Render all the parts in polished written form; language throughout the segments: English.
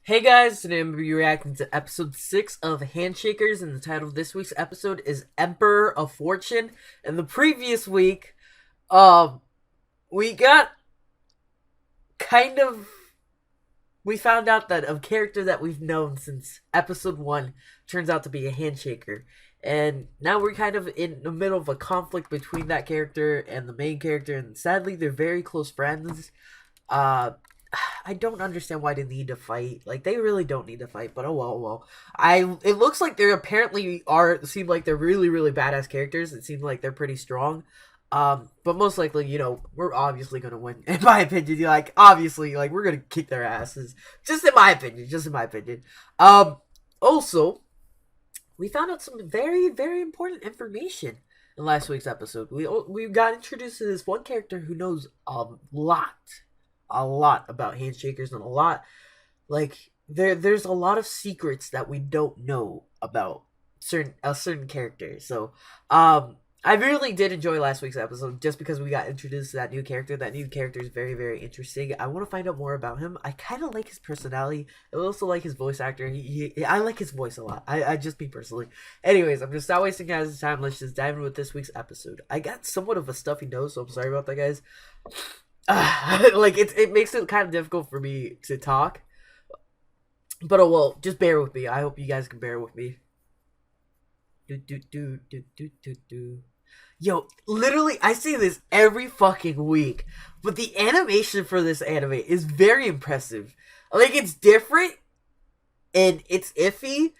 Hey guys, today I'm going to be reacting to episode 6 of Handshakers, and the title of this week's episode is Emperor of Fortune. And the previous week, um, we got kind of, we found out that a character that we've known since episode 1 turns out to be a handshaker. And now we're kind of in the middle of a conflict between that character and the main character, and sadly they're very close friends. Uh, I don't understand why they need to fight. Like, they really don't need to fight, but oh well. It looks like they apparently seem like they're really, really badass characters. It seems like they're pretty strong. But most likely, we're obviously gonna win. In my opinion, obviously, we're gonna kick their asses. Just in my opinion. Just in my opinion. Also, we found out some very, very important information in last week's episode. We got introduced to this one character who knows a lot about handshakers, and there's a lot of secrets that we don't know about certain character. So I really did enjoy last week's episode just because we got introduced to that new character. That new character is very, very interesting. I want to find out more about him. I kind of like his personality. I also like his voice actor. I like his voice a lot. I just me personally. Anyways, I'm just not wasting guys' time. Let's just dive in with this week's episode. I got somewhat of a stuffy nose, so I'm sorry about that, guys. It makes it kind of difficult for me to talk, but oh well, just bear with me. I hope you guys can bear with me. Do. Yo, literally, I say this every fucking week, but the animation for this anime is very impressive. Like, it's different and it's iffy,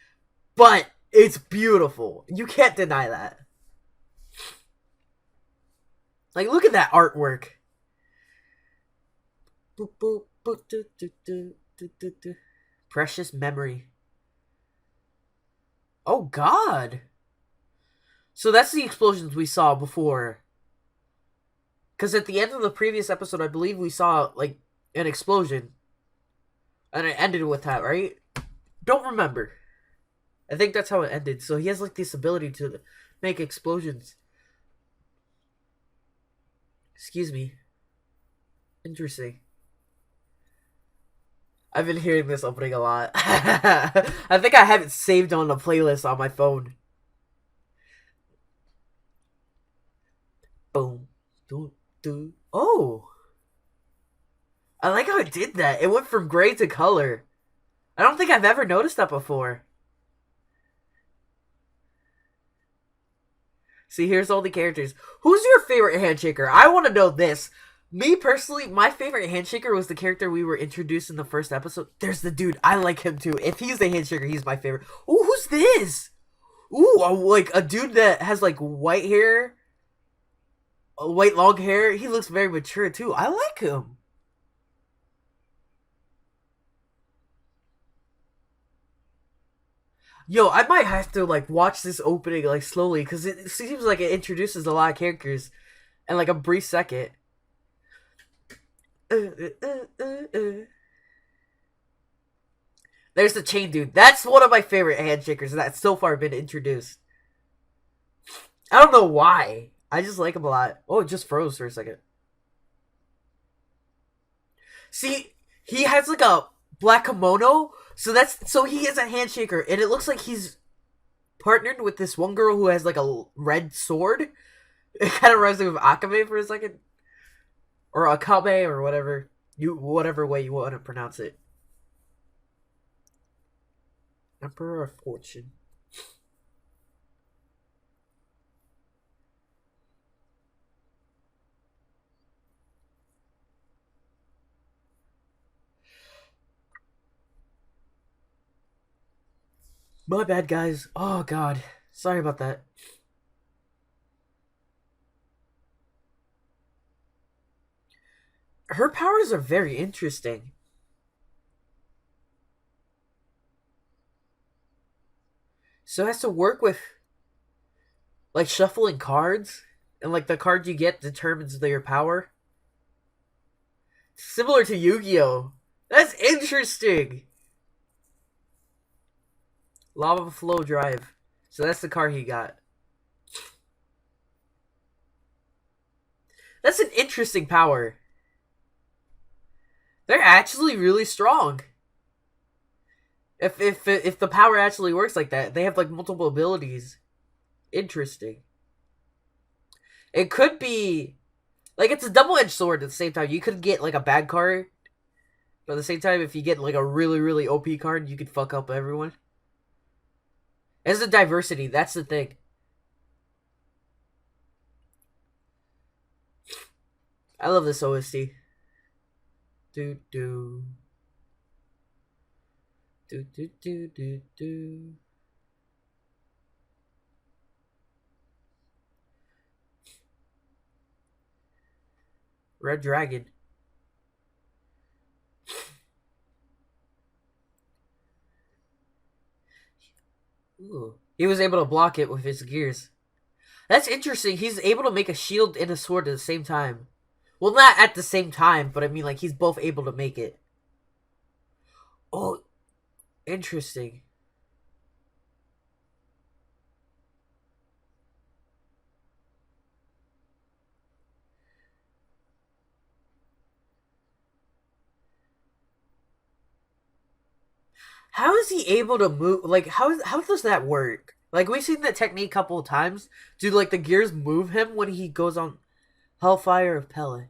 but it's beautiful. You can't deny that. Like, look at that artwork. Boop, boop, boop, do. Precious memory. Oh god. So that's the explosions we saw before. Because at the end of the previous episode, I believe we saw, like, an explosion. And it ended with that, right? Don't remember. I think that's how it ended. So he has, like, this ability to make explosions. Excuse me. Interesting. I've been hearing this opening a lot. I think I have it saved on the playlist on my phone. Boom. Oh. I like how it did that. It went from gray to color. I don't think I've ever noticed that before. See, here's all the characters. Who's your favorite handshaker? I want to know this. Me personally, my favorite handshaker was the character we were introduced in the first episode. There's the dude. I like him too. If he's the handshaker, he's my favorite. Ooh, who's this? Ooh, like a dude that has like white hair, white long hair. He looks very mature too. I like him. Yo, I might have to like watch this opening like slowly because it seems like it introduces a lot of characters in like a brief second. There's the chain dude. That's one of my favorite handshakers that's so far been introduced. I don't know why. I just like him a lot. Oh, it just froze for a second. See, he has like a black kimono, so he is a handshaker, and it looks like he's partnered with this one girl who has like a red sword. It kind of reminds me of Akame for a second, or Akame, or whatever way you want to pronounce it. Emperor of Fortune. My bad, guys. Oh god, sorry about that. Her powers are very interesting. So it has to work with like shuffling cards, and like the card you get determines their power. Similar to Yu-Gi-Oh. That's interesting. Lava Flow Drive. So that's the card he got. That's an interesting power. They're actually really strong. If the power actually works like that, they have like multiple abilities. Interesting. It could be like it's a double edged sword at the same time. You could get like a bad card, but at the same time, if you get like a really OP card, you could fuck up everyone. It's the diversity. That's the thing. I love this OST. Do do do. Red Dragon. Ooh. He was able to block it with his gears. That's interesting. He's able to make a shield and a sword at the same time. Well, not at the same time, but I mean, like, he's both able to make it. Oh, interesting. How is he able to move? Like, how does that work? Like, we've seen that technique a couple of times. Do, like, the gears move him when he goes on Hellfire of Pele?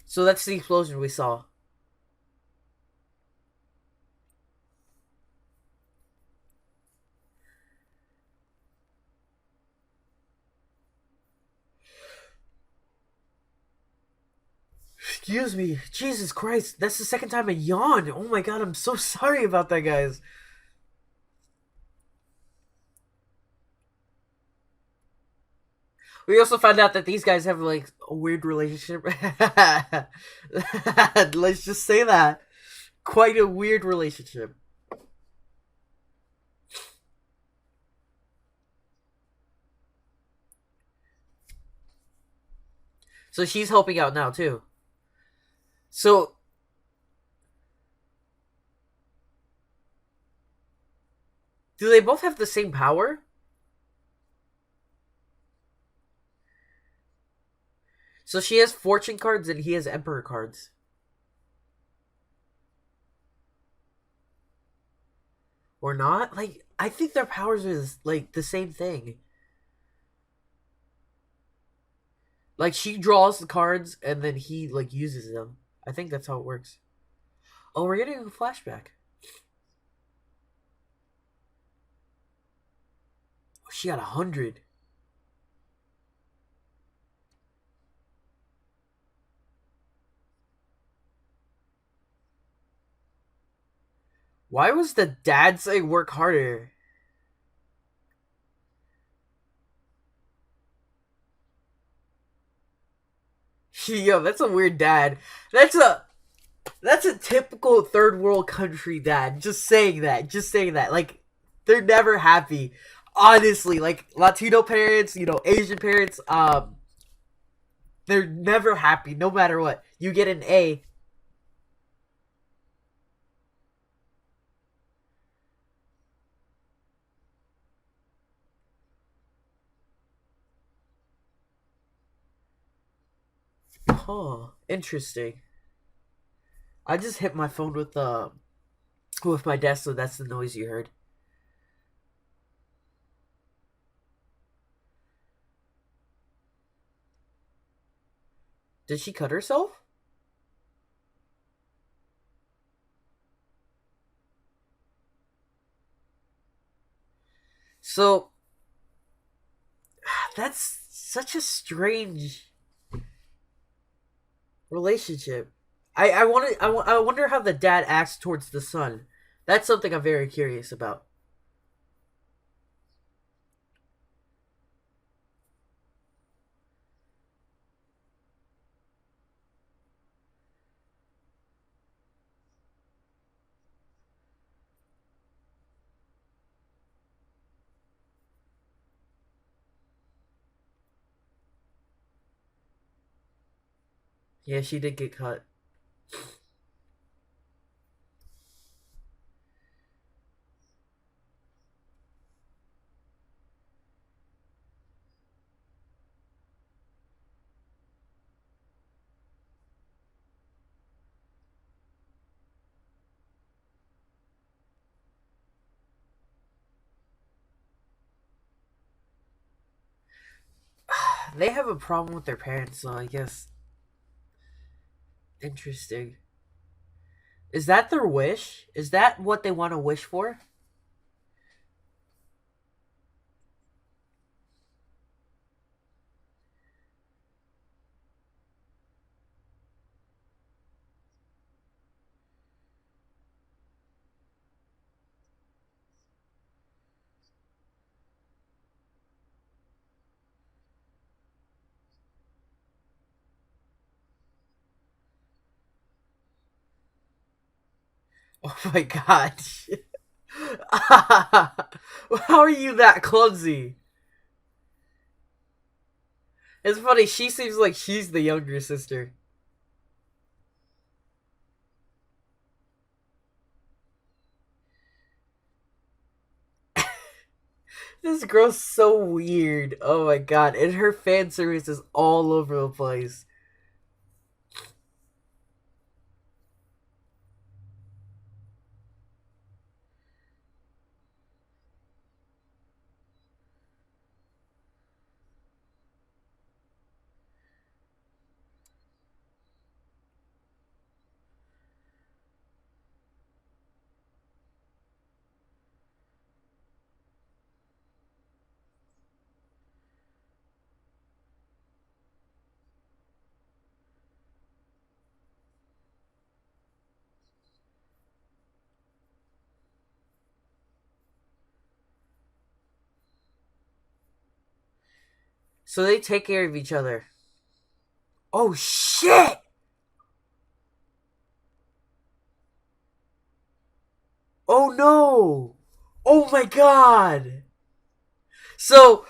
So that's the explosion we saw. Excuse me. Jesus Christ. That's the second time I yawned. Oh my god, I'm so sorry about that, guys. We also found out that these guys have, like, a weird relationship. Let's just say that. Quite a weird relationship. So she's helping out now, too. So, do they both have the same power? So she has fortune cards and he has emperor cards. Or not? Like, I think their powers is, like, the same thing. Like, she draws the cards and then he, like, uses them. I think that's how it works. Oh, we're getting a flashback. Oh, she got 100. Why was the dad saying work harder? Yo, that's a weird dad. That's a that's a typical third world country dad. Just saying that. Just saying that. Like, they're never happy. Honestly, like Latino parents, Asian parents, they're never happy no matter what. You get an A. Oh, interesting. I just hit my phone with my desk, so that's the noise you heard. Did she cut herself? So that's such a strange relationship. I wonder how the dad acts towards the son. That's something I'm very curious about. Yeah, she did get cut. They have a problem with their parents, so I guess. Interesting. Is that their wish? Is that what they want to wish for? Oh my god. How are you that clumsy? It's funny, she seems like she's the younger sister. This girl's so weird. Oh my god. And her fan service is all over the place. So they take care of each other. Oh shit! Oh no! Oh my god! So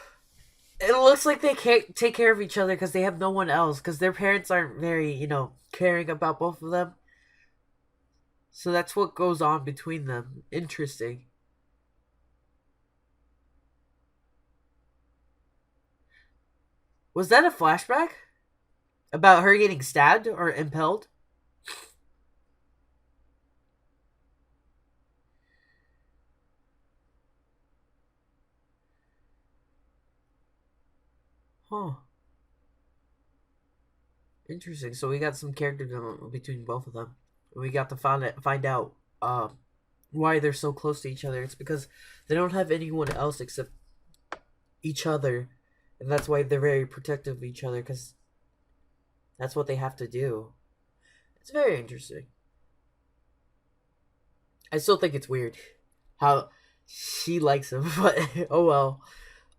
it looks like they can't take care of each other because they have no one else because their parents aren't very, caring about both of them. So that's what goes on between them. Interesting. Was that a flashback about her getting stabbed or impaled? Huh. Interesting. So we got some character development between both of them. We got to find out why they're so close to each other. It's because they don't have anyone else except each other, and that's why they're very protective of each other because that's what they have to do. It's very interesting. I still think it's weird how she likes him, but oh well.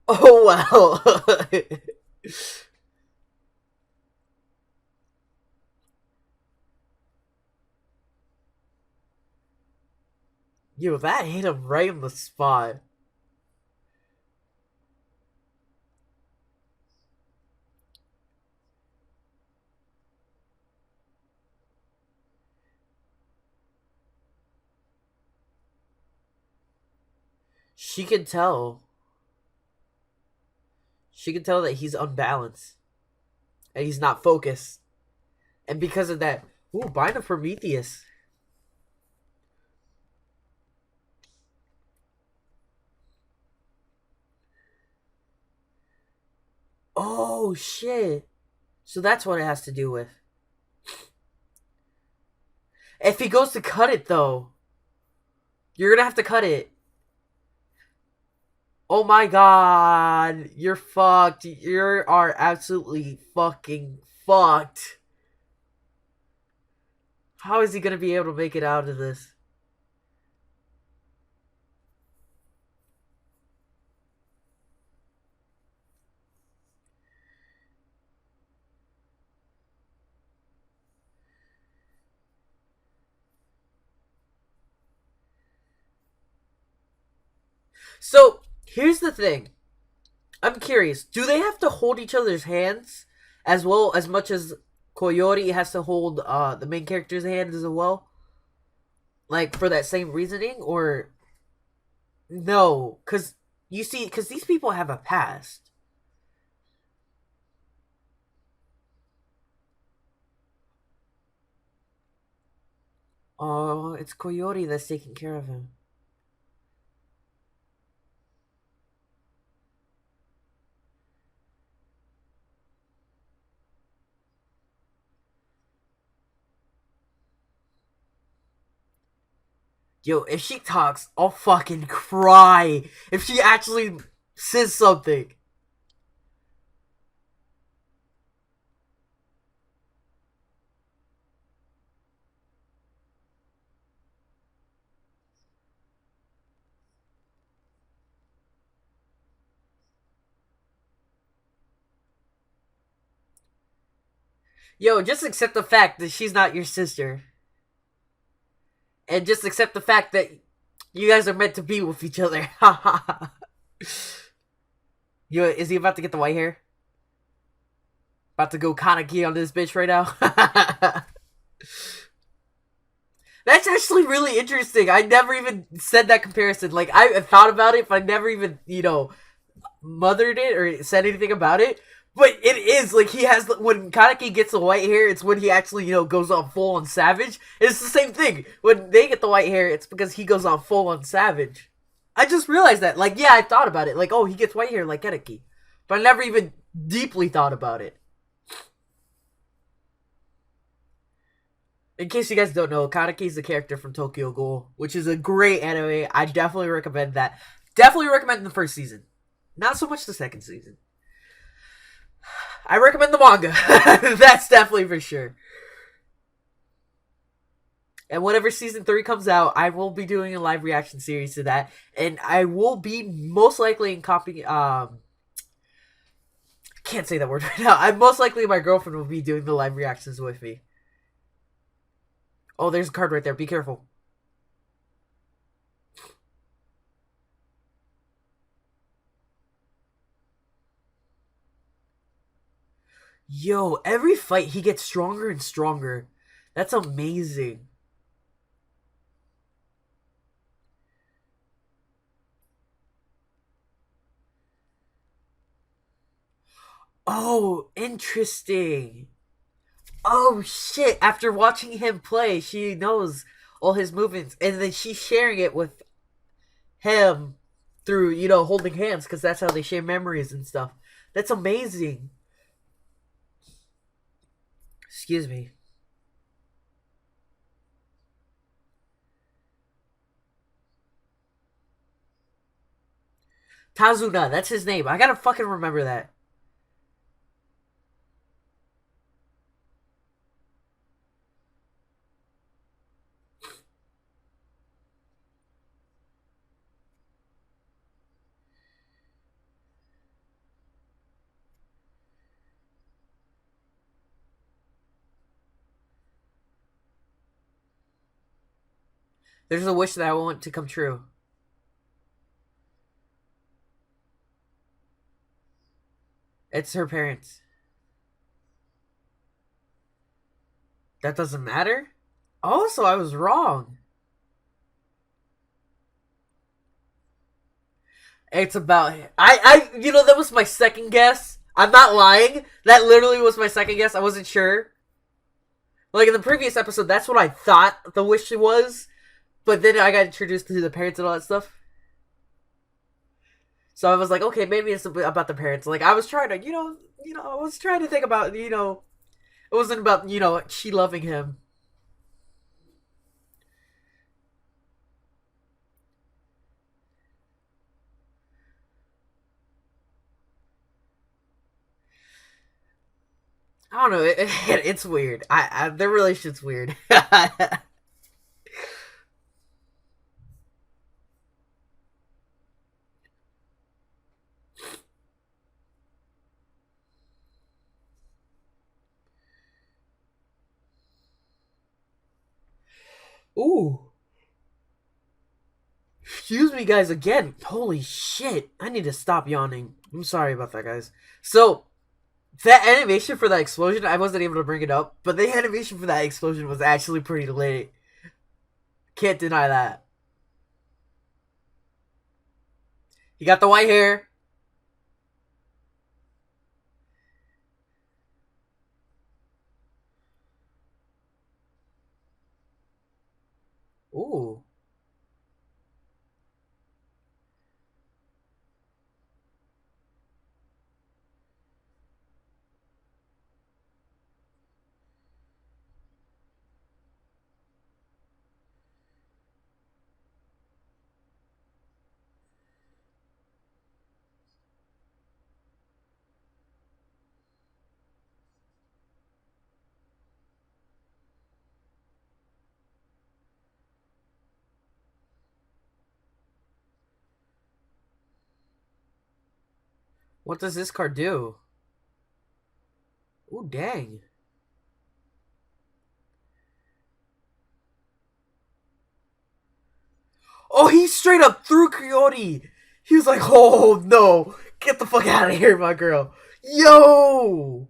Oh well. Yo, that hit him right in the spot. She can tell. She can tell that he's unbalanced and he's not focused. And because of that, ooh, bind of Prometheus. Oh shit. So that's what it has to do with. If he goes to cut it though, you're gonna have to cut it. Oh my god. You're fucked. You are absolutely fucking fucked. How is he gonna be able to make it out of this? So, here's the thing. I'm curious. Do they have to hold each other's hands as well as much as Coyote has to hold the main character's hand as well? Like for that same reasoning, or no? Because you see, because these people have a past. Oh, it's Coyote that's taking care of him. Yo, if she talks, I'll fucking cry. If she actually says something. Yo, just accept the fact that she's not your sister. And just accept the fact that you guys are meant to be with each other. Yo, is he about to get the white hair? About to go Kaneki on this bitch right now? That's actually really interesting. I never even said that comparison. Like, I thought about it, but I never even, mothered it or said anything about it. But it is like he has when Kaneki gets the white hair, it's when he actually goes on full on savage. It's the same thing when they get the white hair. It's because he goes on full on savage. I just realized that. Like, yeah, I thought about it. Like, oh, he gets white hair like Kaneki, but I never even deeply thought about it. In case you guys don't know, Kaneki is a character from Tokyo Ghoul, which is a great anime. I definitely recommend that. Definitely recommend the first season. Not so much the second season. I recommend the manga. That's definitely for sure. And whenever season 3 comes out, I will be doing a live reaction series to that. And I will be most likely in copying can't say that word right now. I'm most likely my girlfriend will be doing the live reactions with me. Oh, there's a card right there. Be careful. Yo, every fight he gets stronger and stronger. That's amazing. Oh, interesting. Oh shit! After watching him play, she knows all his movements, and then she's sharing it with him through holding hands because that's how they share memories and stuff. That's amazing. Excuse me. Tazuna, that's his name. I gotta fucking remember that. There's a wish that I want to come true. It's her parents. That doesn't matter? Oh, so I was wrong. It's about that was my second guess. I'm not lying. That literally was my second guess. I wasn't sure. Like in the previous episode, that's what I thought the wish was, but then I got introduced to the parents and all that stuff. So I was like, okay, maybe it's about the parents. Like I was trying to, I was trying to think about, it wasn't about, she loving him. I don't know. It's weird. Their relationship's weird. Ooh. Excuse me, guys, again. Holy shit. I need to stop yawning. I'm sorry about that, guys. So, that animation for that explosion, I wasn't able to bring it up, but the animation for that explosion was actually pretty lit. Can't deny that. He got the white hair. Ooh. What does this card do? Ooh, dang. Oh, he straight up threw Coyote. He was like, oh, no. Get the fuck out of here, my girl. Yo!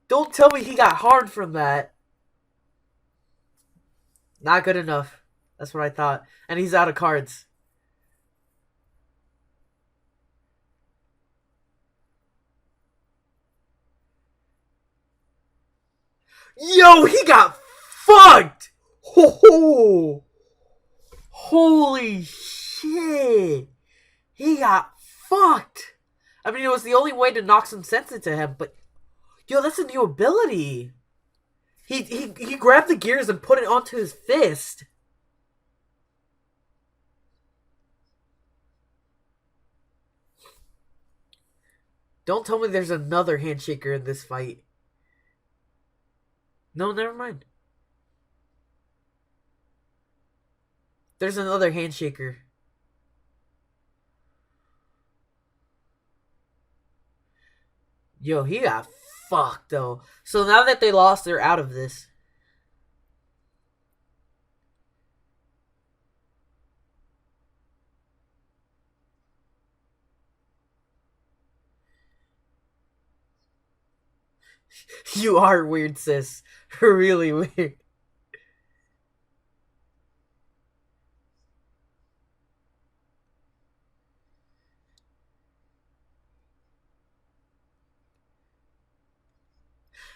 Don't tell me he got harmed from that. Not good enough. That's what I thought. And he's out of cards. Yo, he got fucked! Ho ho! Holy shit! He got fucked! I mean, it was the only way to knock some sense into him, but yo, that's a new ability. He grabbed the gears and put it onto his fist. Don't tell me there's another handshaker in this fight. No, never mind. There's another handshaker. Yo, he got fucked though. So now that they lost, they're out of this. You are weird, sis. Really weird.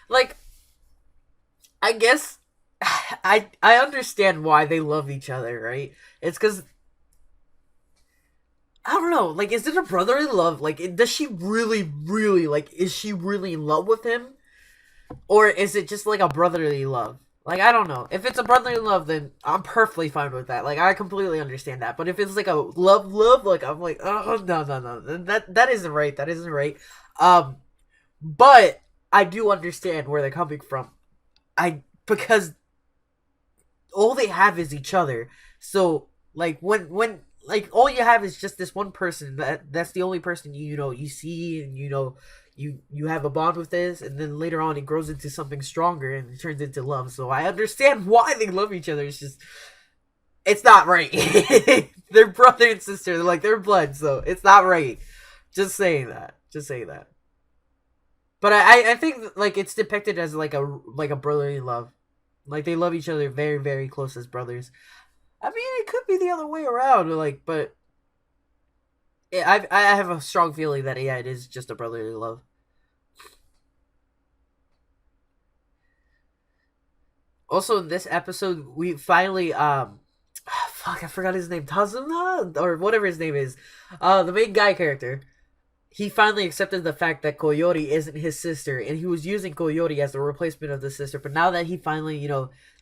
Like, I guess I understand why they love each other, right? It's because I don't know. Like, is it a brotherly love? Like, does she really, really like? Is she really in love with him, or is it just like a brotherly love? Like, I don't know. If it's a brotherly love, then I'm perfectly fine with that. Like, I completely understand that. But if it's like a love, like I'm like, oh no, no, no, that isn't right. That isn't right. Um, but I do understand where they're coming from. Because all they have is each other. So like when like all you have is just this one person that's the only person you see, and you have a bond with this, and then later on it grows into something stronger and it turns into love. So I understand why they love each other. It's just it's not right. They're brother and sister. They're like they're blood, so it's not right. Just saying that. Just saying that. But I think like it's depicted as like a brotherly love. Like they love each other very, very close as brothers. I mean, it could be the other way around, like, but I have a strong feeling that yeah, it is just a brotherly love. Also, in this episode, we finally fuck, I forgot his name, Tazuna or whatever his name is, the main guy character. He finally accepted the fact that Coyote isn't his sister, and he was using Coyote as the replacement of the sister. But now that he finally,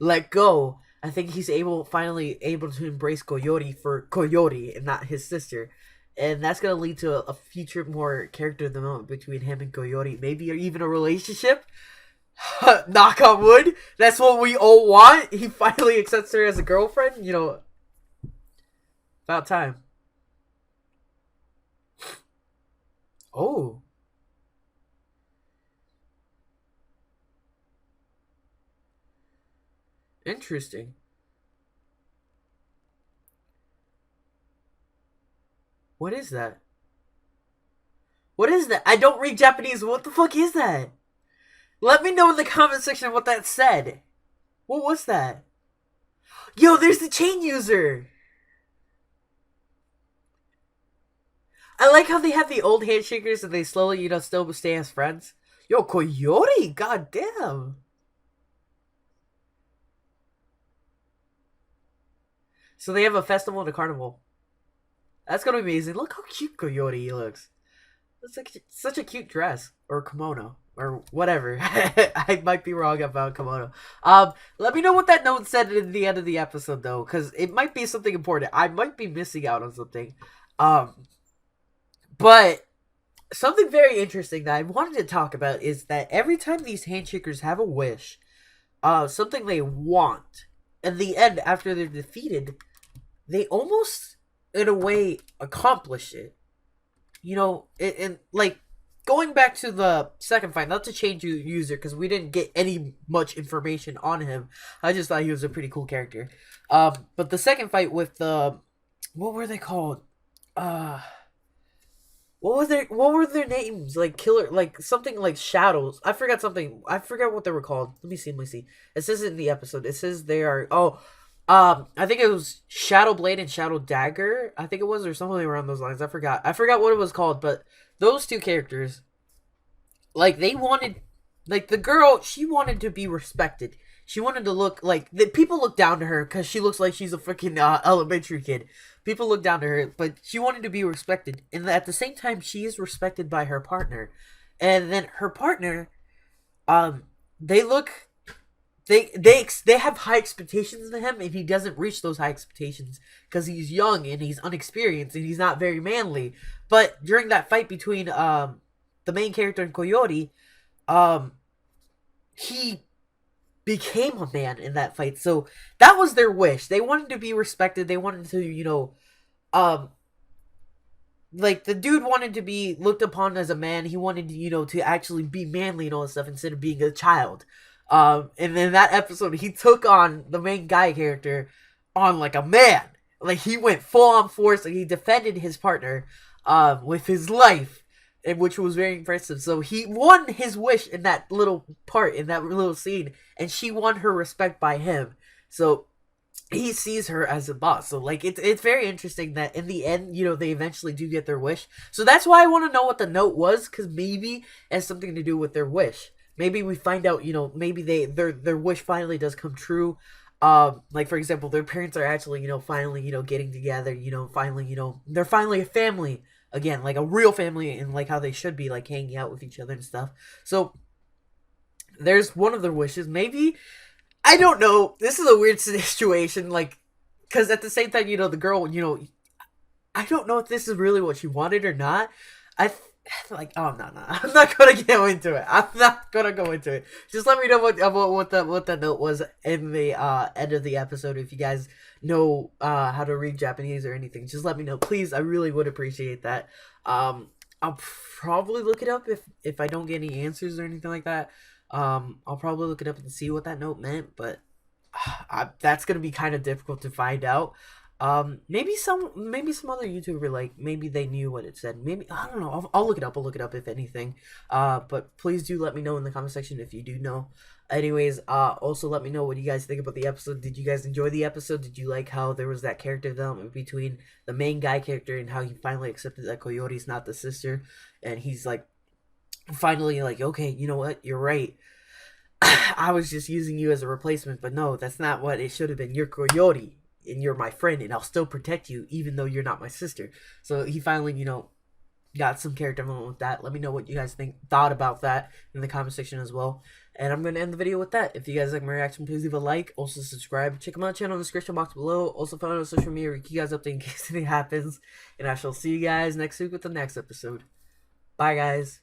let go, I think he's finally able to embrace Coyote for Coyote and not his sister. And that's gonna lead to a future more character development between him and Coyote, maybe even a relationship. Knock on wood. That's what we all want. He finally accepts her as a girlfriend. About time. Oh, interesting. What is that? What is that? I don't read Japanese. What the fuck is that? Let me know in the comment section what that said. What was that? Yo, there's the chain user. I like how they have the old handshakers and they slowly, still stay as friends. Yo, Coyote, goddamn. So they have a festival and a carnival. That's gonna be amazing. Look how cute Coyote looks. It's like such a cute dress or kimono or whatever. I might be wrong about kimono. Let me know what that note said at the end of the episode though, because it might be something important. I might be missing out on something. But something very interesting that I wanted to talk about is that every time these handshakers have a wish, something they want, in the end after they're defeated, they almost in a way accomplish it. and like going back to the second fight, not to change user because we didn't get any much information on him. I just thought he was a pretty cool character. But the second fight with the what were they called? Uh, what were their names? Like killer, like something like shadows. I forgot something. I forgot what they were called. Let me see. It says in the episode. It says they are. Oh, I think it was Shadow Blade and Shadow Dagger. I think it was, or something around those lines. I forgot. I forgot what it was called. But those two characters, like they wanted, like the girl, she wanted to be respected. She wanted to look like the people look down to her because she looks like she's a freaking elementary kid. People look down to her, but she wanted to be respected, and at the same time, she is respected by her partner. And then her partner, um, they look, they have high expectations of him, and he doesn't reach those high expectations because he's young and he's unexperienced and he's not very manly. But during that fight between the main character and Coyote, um, he became a man in that fight. So that was their wish. They wanted to be respected. They wanted to, um, like the dude wanted to be looked upon as a man. He wanted to, to actually be manly and all that stuff instead of being a child. And in that episode, he took on the main guy character on like a man. Like he went full on force. Like he defended his partner, with his life, and which was very impressive. So he won his wish in that little part, in that little scene, and she won her respect by him. So he sees her as a boss. So like it's very interesting that in the end, they eventually do get their wish. So that's why I want to know what the note was, because maybe it has something to do with their wish. Maybe we find out, maybe their wish finally does come true. Like for example, their parents are actually, finally, getting together, finally, they're finally a family again, like a real family, and like how they should be, like hanging out with each other and stuff. So there's one of their wishes. Maybe, I don't know. This is a weird situation, like, because at the same time, the girl, I don't know if this is really what she wanted or not. I like, oh no, I'm not gonna go into it. I'm not gonna go into it. Just let me know what the note was in the end of the episode. If you guys know how to read Japanese or anything, just let me know, please. I really would appreciate that. I'll probably look it up if I don't get any answers or anything like that. I'll probably look it up and see what that note meant, but that's gonna be kind of difficult to find out. Maybe some other YouTuber, like maybe they knew what it said. Maybe, I don't know. I'll look it up. I'll look it up if anything. But please do let me know in the comment section if you do know. Anyways, also let me know what you guys think about the episode. Did you guys enjoy the episode? Did you like how there was that character development between the main guy character and how he finally accepted that Coyote's not the sister, and he's like finally like, okay, you know what? You're right. I was just using you as a replacement, but no, that's not what it should have been. You're Coyote, and you're my friend, and I'll still protect you, even though you're not my sister. So he finally, got some character development with that. Let me know what you guys thought about that in the comment section as well. And I'm going to end the video with that. If you guys like my reaction, please leave a like. Also subscribe. Check my channel in the description box below. Also follow me on social media where keep you guys updated in case anything happens. And I shall see you guys next week with the next episode. Bye, guys.